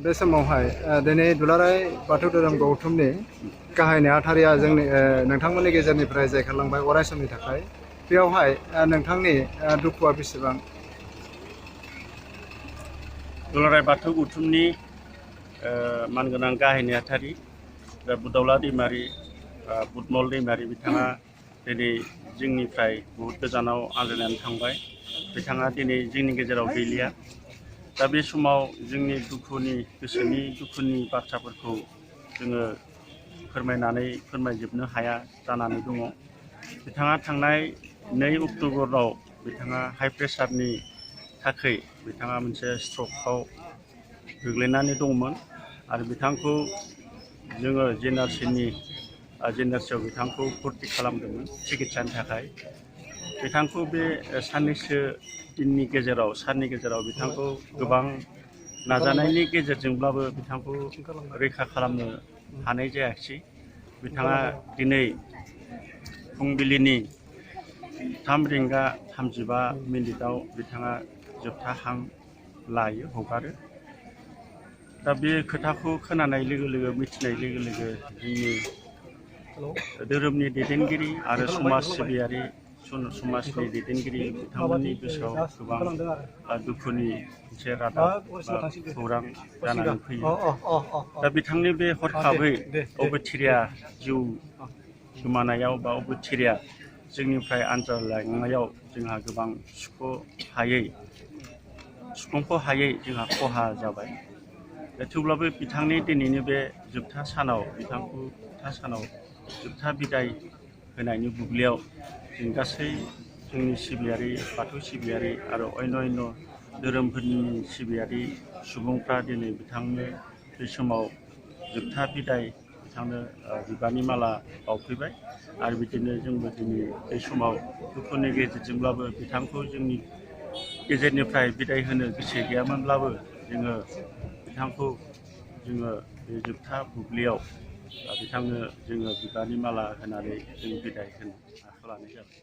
बे समावहाय दिनै दुलाराय बाथौ धोरोम गौथुमनि गाहाय नेहाथारिया जोंनि नोंथांमोननि गेजेरनिफ्राय जायखारलांबाय अराय समनि थाखाय बेयावहाय नोंथांनि दुखुआ बेसेबां? दुलाराय बाथौ गौथुमनि मानगोनां गाहाय नेहाथारि बुदावला दैमारि बुदमल दैमारि बिथाङा दिनै जोंनिफ्राय बहुद गोजानाव आलायनानै थांबाय। बिथाङा दिनै जोंनि गेजेराव गैलिया। दा बे समाव जोंनि गोसोनि दुखुनि बाथ्राफोरखौ जोङो फोरमायजोबनो हाया जानानै दङ। बिथाङा थांनाय 2 अक्ट'बराव बिथाङा हाइ प्रेसारनि थाखाय बिथाङा मोनसे स्ट्रकआव गोग्लैनानै दंमोन आरो बिथांखौ जोङो जेएनआरसियाव बिथांखौ भर्ति खालामदोंमोन सिकित्सानि थाखाय। बिथांखौ बे साननि गेजेराव बिथांखौ गोबां नाजानायनि गेजेरजोंब्लाबो बिथांखौ रैखा खालामनो हानाय जायाखिसै। बिथाङा दिनै फुंबिलिनि 3:35 बिथाङा जोबथा हां लायो, हगारो। दा बे खोथाखौ खोनानाय लोगो लोगो मिथिनाय लोगो लोगो जोंनि धोरोमनि दैदेनगिरि आरो समाजनि दैदेनगिरि बिथांमोननि गोसोआव गोबां दुखुनि मोनसे रादाब खौरां जानानै फैयो। दा बिथांनि बे हरखाबै अबथिरा जिउ गोमानायाव बा अबथिरा जोंनिफ्राय आनज्रायलांनायाव जोंहा गोबां सुख'नो हायै जोंहा खहा जाबाय। थेवब्लाबो बिथांनि दिनैनि बे जोबथा सानाव जोबथा बिदाय होनायनि बुब्लियाव जों गासै जोंनि बाथौ सिबियारि आरो अन्यान्य धोरोमफोरनि सिबियारि सुबुंफ्रा दिनै बिथांनो बे समाव जोबथा बिदाय बिथांनो बिबारनि माला बावफैबाय आरो बिदिनो जोंबो दिनै बे समाव दुखुनि गेजेरजोंब्लाबो बिथांखौ जोंनि गेजेरनिफ्राय बिदाय होनो गोसो गैयामोनब्लाबो जोङो बिथांखौ बे जोबथा बुब्लियाव बिथांनो जोङो बिबारनि माला होनानै जों बिदाय होनो आखायाव लानाय जाबाय।